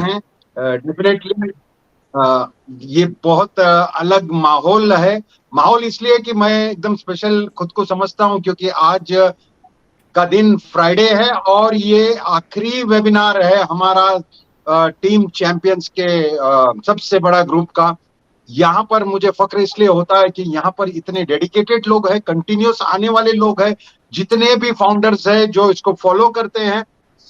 हैं। डेफिनेटली ये बहुत अलग माहौल है। माहौल इसलिए कि मैं एकदम स्पेशल खुद को समझता हूं क्योंकि आज का दिन फ्राइडे है और ये आखिरी वेबिनार है हमारा टीम चैंपियंस के सबसे बड़ा ग्रुप का। यहाँ पर मुझे फक्र इसलिए होता है कि यहाँ पर इतने डेडिकेटेड लोग हैं, कंटिन्यूस आने वाले लोग हैं, जितने भी फाउंडर्स हैं जो इसको फॉलो करते हैं,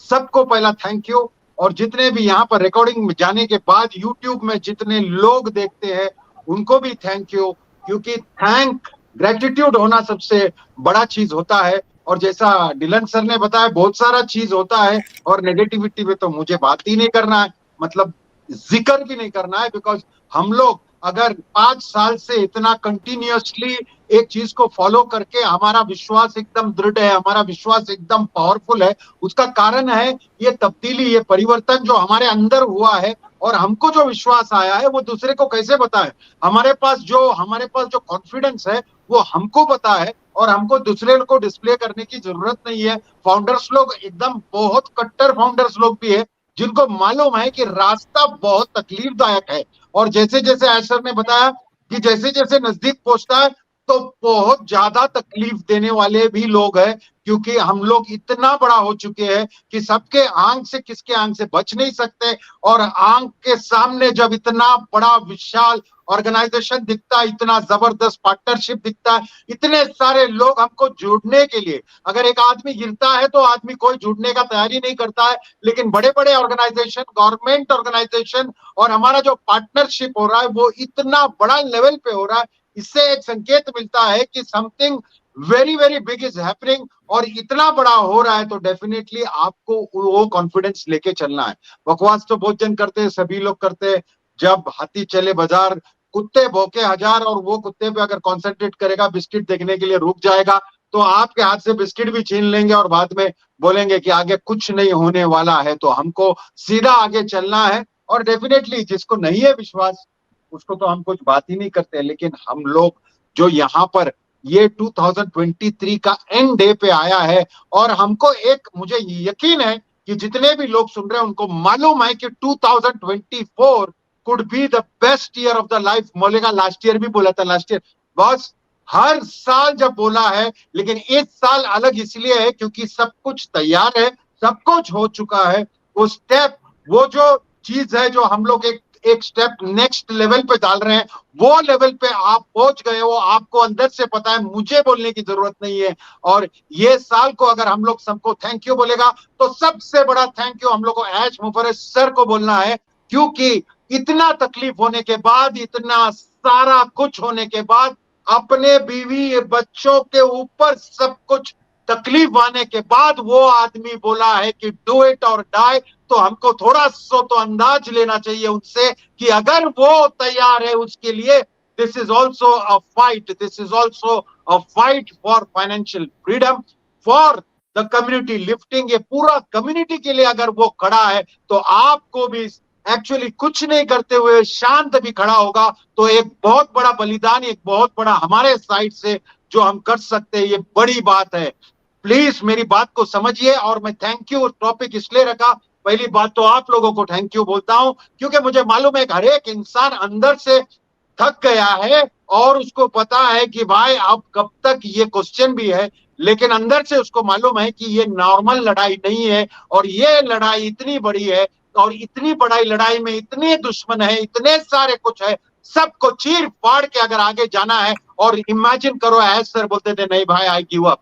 सबको पहला थैंक यू। और जितने भी यहाँ पर रिकॉर्डिंग में जाने के बाद यूट्यूब में जितने लोग देखते हैं उनको भी थैंक यू, क्योंकि ग्रेटिट्यूड होना सबसे बड़ा चीज होता है। और जैसा डिलन सर ने बताया बहुत सारा चीज होता है और नेगेटिविटी में तो मुझे बात ही नहीं करना है, मतलब जिक्र भी नहीं करना है। बिकॉज हम लोग अगर 5 साल से इतना कंटिन्यूअसली एक चीज को फॉलो करके हमारा विश्वास एकदम दृढ़ है, हमारा विश्वास एकदम पावरफुल है, उसका कारण है ये तब्दीली, ये परिवर्तन जो हमारे अंदर हुआ है। और हमको जो विश्वास आया है वो दूसरे को कैसे बताएं। हमारे पास जो कॉन्फिडेंस है वो हमको पता है और हमको दूसरे को डिस्प्ले करने की जरूरत नहीं है। फाउंडर्स लोग एकदम बहुत कट्टर फाउंडर्स लोग भी है जिनको मालूम है कि रास्ता बहुत तकलीफदायक है। और जैसे जैसे आयशर ने बताया कि जैसे जैसे नजदीक पहुंचता है तो बहुत ज्यादा तकलीफ देने वाले भी लोग हैं, क्योंकि हम लोग इतना बड़ा हो चुके हैं कि सबके आंख से किसके आंख से बच नहीं सकते। और आंख के सामने जब इतना बड़ा विशाल ऑर्गेनाइजेशन दिखता है, इतना जबरदस्त पार्टनरशिप दिखता है, इतने सारे लोग हमको जुड़ने के लिए, अगर एक आदमी गिरता है तो आदमी कोई जुड़ने का तैयारी नहीं करता है। लेकिन बड़े बड़े ऑर्गेनाइजेशन, गवर्नमेंट ऑर्गेनाइजेशन और हमारा जो पार्टनरशिप हो रहा है वो इतना बड़ा लेवल पे हो रहा है, इससे एक संकेत मिलता है कि something very very big is happening. और इतना बड़ा हो रहा है तो डेफिनेटली आपको वो कॉन्फिडेंस लेके चलना है। बकवास तो बहुत जन करते हैं, सभी लोग करते हैं। जब हाथी चले बाजार, कुत्ते भौंके हजार, और वो कुत्ते पे अगर कॉन्सेंट्रेट करेगा, बिस्किट देखने के लिए रुक जाएगा, तो आपके हाथ से बिस्किट भी छीन लेंगे और बाद में बोलेंगे कि आगे कुछ नहीं होने वाला है। तो हमको सीधा आगे चलना है। और डेफिनेटली जिसको नहीं है विश्वास उसको तो हम कुछ बात ही नहीं करते। लेकिन हम लोग जो यहाँ पर ये 2023 का एंड डे पे आया है, और हमको एक मुझे यकीन है कि जितने भी लोग सुन रहे हैं उनको मालूम है कि 2024 could be the best year of the life. बोलेगा लास्ट ईयर भी बोला था, लास्ट ईयर बस हर साल जब बोला है, लेकिन इस साल अलग इसलिए है क्योंकि सब कुछ तैयार है, सब कुछ हो चुका है। वो स्टेप, वो जो चीज है जो हम लोग एक स्टेप नेक्स्ट लेवल पे डाल रहे हैं, वो लेवल पे आप पहुंच गए हो, आपको अंदर से पता है, मुझे बोलने की जरूरत नहीं है। और ये साल को अगर हम लोग सबको थैंक यू बोलेगा तो सबसे बड़ा थैंक यू हम लोग को ऐश मुफर्रज सर को बोलना है, क्योंकि इतना तकलीफ होने के बाद, इतना सारा कुछ होने के बाद, अपने बीवी बच्चों के ऊपर सब कुछ तकलीफ आने के बाद वो आदमी बोला है कि डू इट और डाई। तो हमको थोड़ा सो तो अंदाज लेना चाहिए उनसे कि अगर वो तैयार है उसके लिए, this is also a fight, this is also a fight for financial freedom, for the community lifting. ये पूरा कम्युनिटी के लिए अगर वो खड़ा है तो आपको भी एक्चुअली कुछ नहीं करते हुए शांत भी खड़ा होगा तो एक बहुत बड़ा बलिदान, एक बहुत बड़ा हमारे साइड से जो हम कर सकते हैं, ये बड़ी बात है। प्लीज मेरी बात को समझिए। और मैं थैंक यू टॉपिक इसलिए रखा, पहली बात तो आप लोगों को थैंक यू बोलता हूं क्योंकि मुझे मालूम है हर एक इंसान अंदर से थक गया है और उसको पता है कि भाई अब कब तक, ये क्वेश्चन भी है, लेकिन अंदर से उसको मालूम है कि ये नॉर्मल लड़ाई नहीं है और ये लड़ाई इतनी बड़ी है और इतनी बड़ी लड़ाई में इतने दुश्मन है, इतने सारे कुछ है, सबको चीर फाड़ के अगर आगे जाना है। और इमेजिन करो, ऐश सर बोलते थे नहीं भाई आई गिव अप,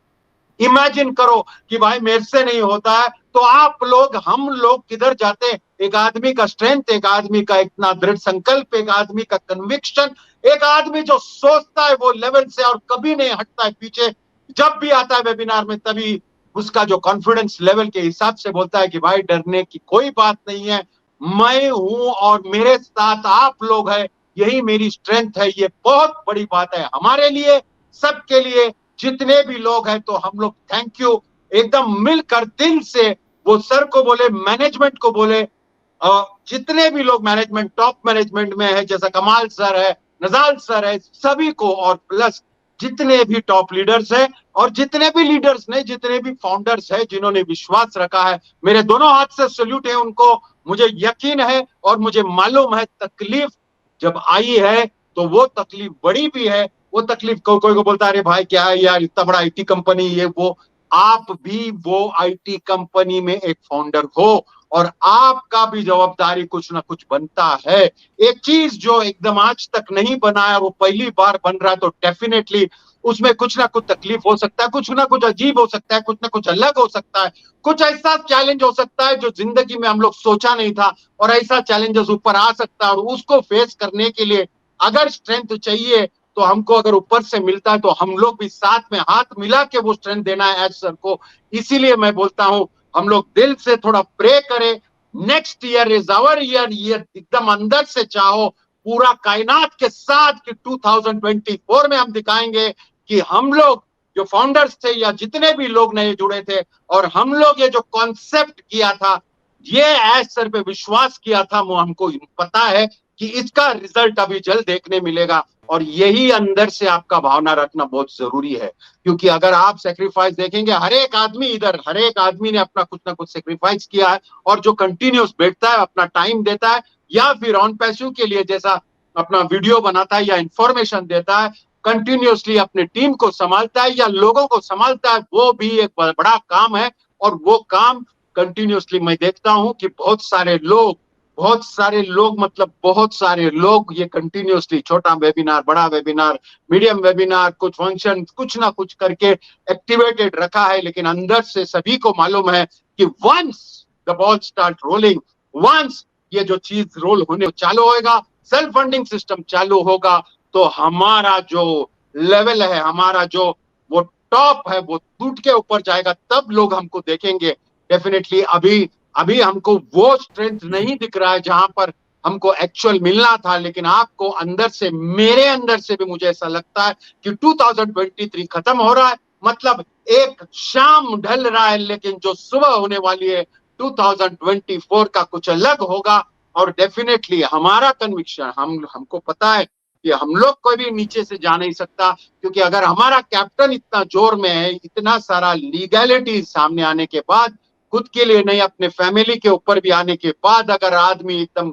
इमेजिन करो कि भाई मेरे से नहीं होता है, तो आप लोग, हम लोग किधर जाते। एक आदमी का स्ट्रेंथ, एक आदमी का इतना दृढ़ संकल्प, एक आदमी का कन्विक्शन, एक आदमी जो सोचता है वो लेवल से और कभी नहीं हटता है पीछे, जब भी आता है वेबिनार में तभी उसका जो कॉन्फिडेंस लेवल के हिसाब से बोलता है कि भाई डरने की कोई बात नहीं है, मैं हूं और मेरे साथ आप लोग हैं, यही मेरी स्ट्रेंथ है। ये बहुत बड़ी बात है हमारे लिए, सबके लिए, जितने भी लोग हैं। तो हम लोग थैंक यू एकदम मिलकर दिल से वो सर को बोले, मैनेजमेंट को बोले, जितने भी लोग मैनेजमेंट, टॉप मैनेजमेंट में है, जैसा कमाल सर है, नजाल सर है, सभी को, और प्लस जितने भी टॉप लीडर्स हैं और जितने भी लीडर्स नहीं, जितने भी फाउंडर्स हैं जिन्होंने विश्वास रखा है, मेरे दोनों हाथ से सल्यूट है उनको। मुझे यकीन है और मुझे मालूम है तकलीफ जब आई है तो वो तकलीफ बड़ी भी है। वो तकलीफ कोई को बोलता है अरे भाई क्या है यार, इतना बड़ा आईटी कंपनी, ये वो। आप भी वो आईटी कंपनी में एक फाउंडर हो और आपका भी जवाबदारी कुछ ना कुछ बनता है। एक चीज जो एकदम आज तक नहीं बना है वो पहली बार बन रहा है, तो डेफिनेटली उसमें कुछ ना कुछ तकलीफ हो सकता है, कुछ ना कुछ अजीब हो सकता है, कुछ ना कुछ अलग हो सकता है, कुछ ऐसा चैलेंज हो सकता है जो जिंदगी में हम लोग सोचा नहीं था, और ऐसा चैलेंजेस ऊपर आ सकता है। और उसको फेस करने के लिए अगर स्ट्रेंथ चाहिए तो हमको अगर ऊपर से मिलता है तो हम लोग भी साथ में हाथ मिला के वो स्ट्रेंथ देना है एज सर को। इसीलिए मैं बोलता हूं हम लोग दिल से थोड़ा प्रे करें, next year is our year, ये एकदम अंदर से चाहो पूरा कायनात के साथ कि 2024 में हम दिखाएंगे कि हम लोग जो फाउंडर्स थे या जितने भी लोग नए जुड़े थे और हम लोग ये जो कॉन्सेप्ट किया था, ये एज सर पे विश्वास किया था, वो हमको पता है कि इसका रिजल्ट अभी जल्द देखने मिलेगा। और यही अंदर से आपका भावना रखना बहुत जरूरी है, क्योंकि अगर आप सेक्रीफाइस देखेंगे, हर एक आदमी इधर, हर एक आदमी ने अपना कुछ ना कुछ सेक्रीफाइस किया है, और जो कंटिन्यूस बैठता है, अपना टाइम देता है, या फिर ऑन पैसिव के लिए जैसा अपना वीडियो बनाता है या इंफॉर्मेशन देता है, कंटिन्यूसली अपने टीम को संभालता है या लोगों को संभालता है, वो भी एक बड़ा काम है। और वो काम कंटिन्यूसली मैं देखता हूं कि बहुत सारे लोग मतलब बहुत सारे लोग ये कंटिन्यूसली छोटा वेबिनार, बड़ा वेबिनार, मीडियम वेबिनार, कुछ फंक्शन, कुछ ना कुछ करके एक्टिवेटेड रखा है। लेकिन अंदर से सभी को मालूम है कि once the ball start rolling, once ये जो चीज रोल होने चालू होगा, सेल्फ फंडिंग सिस्टम चालू होगा, तो हमारा जो लेवल है, हमारा जो वो टॉप है, वो टूट के ऊपर जाएगा, तब लोग हमको देखेंगे। डेफिनेटली अभी अभी हमको वो स्ट्रेंथ नहीं दिख रहा है जहां पर हमको एक्चुअल मिलना था, लेकिन आपको अंदर से, मेरे अंदर से भी मुझे ऐसा लगता है कि 2023 खत्म हो रहा है, मतलब एक शाम ढल रहा है, लेकिन जो सुबह होने वाली है 2024 का कुछ अलग होगा। और डेफिनेटली हमारा कन्विक्शन, हमको पता है कि हम लोग कोई भी नीचे से जा नहीं सकता, क्योंकि अगर हमारा कैप्टन इतना जोर में है, इतना सारा लीगैलिटी सामने आने के बाद, खुद के लिए नहीं अपने फैमिली के ऊपर भी आने के बाद, अगर आदमी एकदम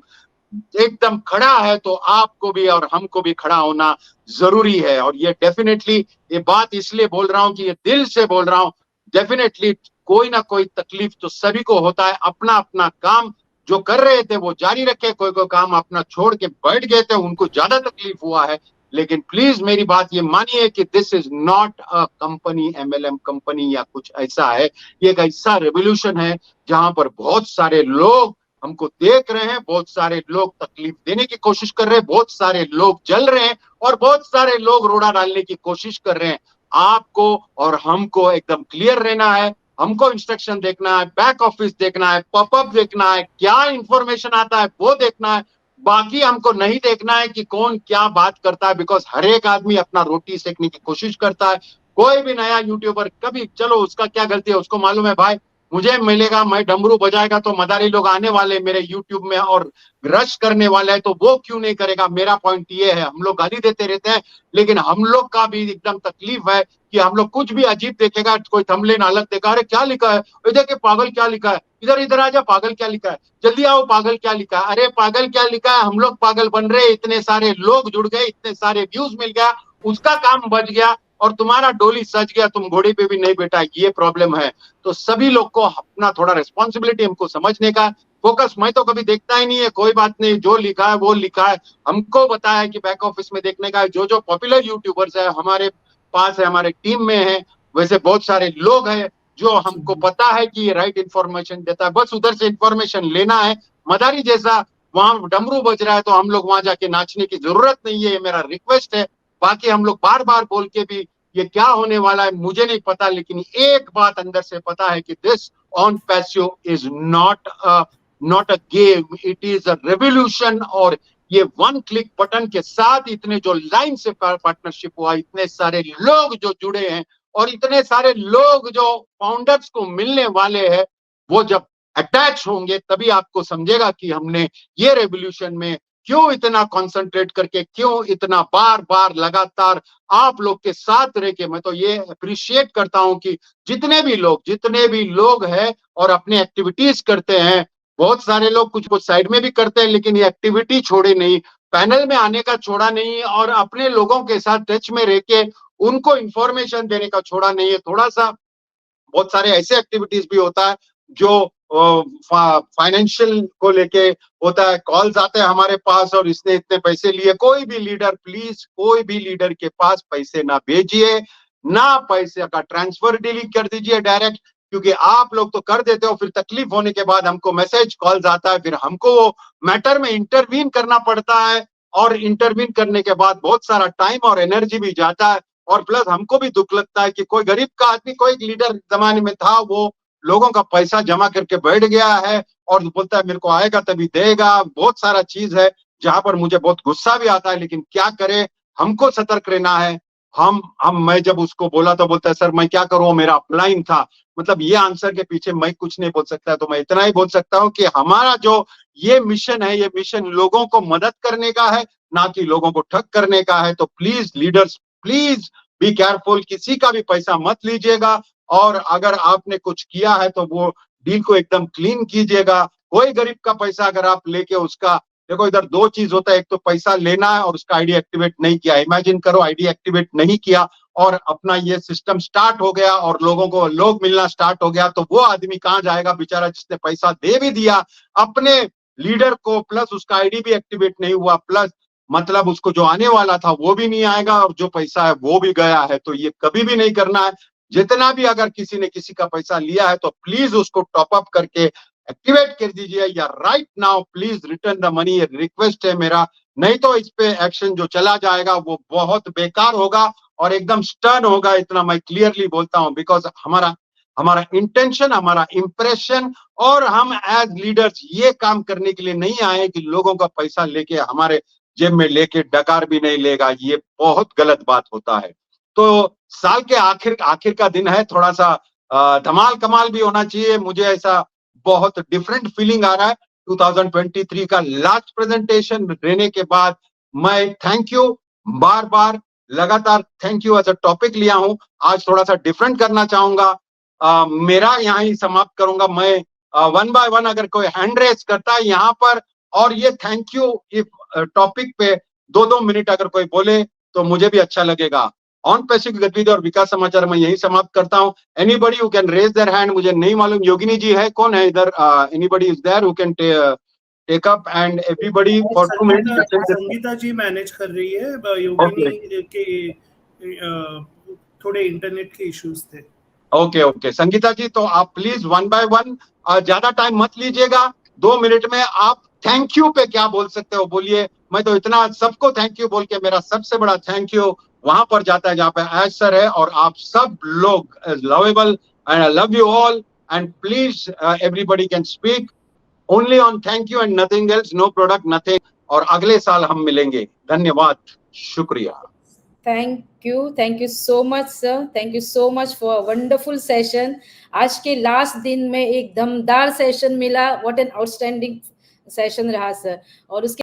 एकदम खड़ा है, तो आपको भी और हमको भी खड़ा होना जरूरी है। और ये डेफिनेटली, ये बात इसलिए बोल रहा हूं कि ये दिल से बोल रहा हूं, डेफिनेटली कोई ना कोई तकलीफ तो सभी को होता है। अपना अपना काम जो कर रहे थे वो जारी रखे, कोई कोई काम अपना छोड़ के बैठ गए थे, उनको ज्यादा तकलीफ हुआ है। लेकिन प्लीज मेरी बात ये मानिए कि this is not a company, MLM company या कुछ ऐसा है। ये एक ऐसा रेवोल्यूशन है जहां पर बहुत सारे लोग हमको देख रहे हैं, बहुत सारे लोग तकलीफ देने की कोशिश कर रहे हैं, बहुत सारे लोग जल रहे हैं, और बहुत सारे लोग रोड़ा डालने की कोशिश कर रहे हैं। आपको और हमको एकदम क्लियर रहना है, हमको इंस्ट्रक्शन देखना है, बैक ऑफिस देखना है, पॉपअप देखना है, क्या इंफॉर्मेशन आता है वो देखना है। बाकी हमको नहीं देखना है कि कौन क्या बात करता है, बिकॉज हर एक आदमी अपना रोटी सेकने की कोशिश करता है। कोई भी नया यूट्यूबर कभी, चलो उसका क्या गलती है, उसको मालूम है भाई मुझे मिलेगा, मैं डमरू बजाएगा तो मदारी लोग आने वाले मेरे यूट्यूब में और रश करने वाले हैं, तो वो क्यों नहीं करेगा। मेरा पॉइंट ये है, हम लोग गाली देते रहते हैं, लेकिन हम लोग का भी एकदम तकलीफ है कि हम लोग कुछ भी अजीब देखेगा, कोई थंबनेल अलग देखा, अरे क्या लिखा है, देखिए पागल क्या लिखा है, इधर इधर आ जा, पागल क्या लिखा है, जल्दी आओ, पागल क्या लिखा है। अरे पागल क्या लिखा है, हम लोग पागल बन रहे, इतने सारे लोग जुड़ गए, इतने सारे व्यूज मिल गया, उसका काम बच गया, और तुम्हारा डोली सज गया, तुम घोड़े पे भी नहीं बैठा, ये प्रॉब्लम है। तो सभी लोग को अपना थोड़ा रिस्पॉन्सिबिलिटी हमको समझने का, फोकस मैं तो कभी देखता ही नहीं है, कोई बात नहीं, जो लिखा है वो लिखा है। हमको बताया है कि बैक ऑफिस में देखने का है, जो जो पॉपुलर यूट्यूबर्स है हमारे पास है, हमारे टीम में है, वैसे बहुत सारे लोग हैं जो हमको पता है कि ये राइट इन्फॉर्मेशन देता है, बस उधर से इन्फॉर्मेशन लेना है। मदारी जैसा वहां डमरू बज रहा है तो हम लोग वहां जाके नाचने की जरूरत नहीं है, ये मेरा रिक्वेस्ट है। बाकी हम लोग बार बार बोल के भी ये क्या होने वाला है मुझे नहीं पता, लेकिन एक बात अंदर से पता है कि this on Paseo is not a game, it is a revolution. और ये वन क्लिक बटन के साथ इतने जो लाइन से पार्टनरशिप हुआ, इतने सारे लोग जो जुड़े हैं, और इतने सारे लोग जो फाउंडर्स को मिलने वाले हैं, वो जब अटैच होंगे तभी आपको समझेगा कि हमने ये रेवोल्यूशन में क्यों इतना कंसंट्रेट करके, क्यों इतना बार बार लगातार आप लोग के साथ रह के। मैं तो ये अप्रिशिएट करता हूं कि जितने भी लोग हैं और अपने एक्टिविटीज करते हैं, बहुत सारे लोग कुछ कुछ साइड में भी करते हैं, लेकिन ये एक्टिविटी छोड़े नहीं, पैनल में आने का छोड़ा नहीं, और अपने लोगों के साथ टच में रह के उनको इंफॉर्मेशन देने का छोड़ा नहीं है। थोड़ा सा बहुत सारे ऐसे एक्टिविटीज भी होता है जो फाइनेंशियल को लेके होता है, कॉल्स आते हैं हमारे पास और इसने इतने पैसे लिए। कोई भी लीडर, प्लीज कोई भी लीडर के पास पैसे ना भेजिए, ना पैसे का ट्रांसफर डिलीट कर दीजिए डायरेक्ट, क्योंकि आप लोग तो कर देते हो, फिर तकलीफ होने के बाद हमको मैसेज कॉल्स आता है, फिर हमको वो मैटर में इंटरवीन करना पड़ता है, और इंटरवीन करने के बाद बहुत सारा टाइम और एनर्जी भी जाता है, और प्लस हमको भी दुख लगता है कि कोई गरीब का आदमी, कोई लीडर जमाने में था, वो लोगों का पैसा जमा करके बैठ गया है और बोलता है मेरे को आएगा तभी देगा। बहुत सारा चीज है जहां पर मुझे बहुत गुस्सा भी आता है, लेकिन क्या करें, हमको सतर्क रहना है। मैं जब उसको बोला तो बोलता है सर मैं क्या करूं, मेरा अपलाइन था। मतलब ये आंसर के पीछे मैं कुछ नहीं बोल सकता, तो मैं इतना ही बोल सकता हूं कि हमारा जो ये मिशन है, ये मिशन लोगों को मदद करने का है, ना कि लोगों को ठग करने का है। तो please leaders, please be careful, किसी का भी पैसा मत लीजिएगा, और अगर आपने कुछ किया है तो वो डील को एकदम क्लीन कीजिएगा। कोई गरीब का पैसा अगर आप लेके उसका, देखो इधर दो चीज होता है, एक तो पैसा लेना है और उसका आईडी एक्टिवेट नहीं किया। इमेजिन करो आईडी एक्टिवेट नहीं किया और अपना ये सिस्टम स्टार्ट हो गया और लोगों को लोग मिलना स्टार्ट हो गया, तो वो आदमी कहां जाएगा बेचारा, जिसने पैसा दे भी दिया अपने लीडर को, प्लस उसका आईडी भी एक्टिवेट नहीं हुआ, प्लस मतलब उसको जो आने वाला था वो भी नहीं आएगा, और जो पैसा है वो भी गया है। तो ये कभी भी नहीं करना है। जितना भी अगर किसी ने किसी का पैसा लिया है तो प्लीज उसको टॉप अप करके एक्टिवेट कर दीजिए, या right now please return the money, ये रिक्वेस्ट है मेरा। नहीं तो इस पे एक्शन जो चला जाएगा वो बहुत बेकार होगा और एकदम स्टर्न होगा, इतना मैं क्लियरली बोलता हूं। बिकॉज हमारा हमारा इंटेंशन, हमारा इंप्रेशन, और हम एज लीडर्स ये काम करने के लिए नहीं आए कि लोगों का पैसा लेके हमारे जेब में लेके डकार भी नहीं लेगा, ये बहुत गलत बात होता है। तो साल के आखिर आखिर का दिन है, थोड़ा सा धमाल कमाल भी होना चाहिए। मुझे ऐसा बहुत डिफरेंट फीलिंग आ रहा है। 2023 का लास्ट प्रेजेंटेशन रहने के बाद मैं थैंक यू बार बार लगातार thank you as a topic लिया हूं। आज थोड़ा सा डिफरेंट करना चाहूंगा। मेरा यहाँ ही समाप्त करूंगा। मैं वन बाय वन अगर कोई हैंड रेस करता है यहाँ पर, और ये थैंक यू इफ टॉपिक पे 2-2 मिनट अगर कोई बोले तो मुझे भी अच्छा लगेगा। ऑन पैसिव गतिविधि और विकास समाचार मैं यही समाप्त करता हूँ। Anybody who can raise their hand, मुझे नहीं मालूम योगिनी जी है कौन है इधर, anybody is there who can take up, and everybody for 2 minutes. Sangeeta ji manage कर रही है, योगिनी के थोड़े इंटरनेट के इश्यूज थे। ओके ओके संगीता जी, तो आप प्लीज वन बाय वन, ज्यादा टाइम मत लीजिएगा। 2 मिनट में आप थैंक यू पे क्या बोल सकते हो बोलिए। मैं तो इतना सबको थैंक यू बोल के, मेरा सबसे बड़ा थैंक यू वहां पर जाता है जहां पे एज सर है, और आप सब लोग lovable, and I love you all, and please everybody can speak only on thank you and nothing else, no product nothing. और अगले साल हम मिलेंगे। धन्यवाद, शुक्रिया। Thank you so much sir, thank you so much for a wonderful session. आज के last दिन में एक दमदार सेशन मिला, व्हाट एन आउटस्टैंडिंग सेशन रहा सर। और उसके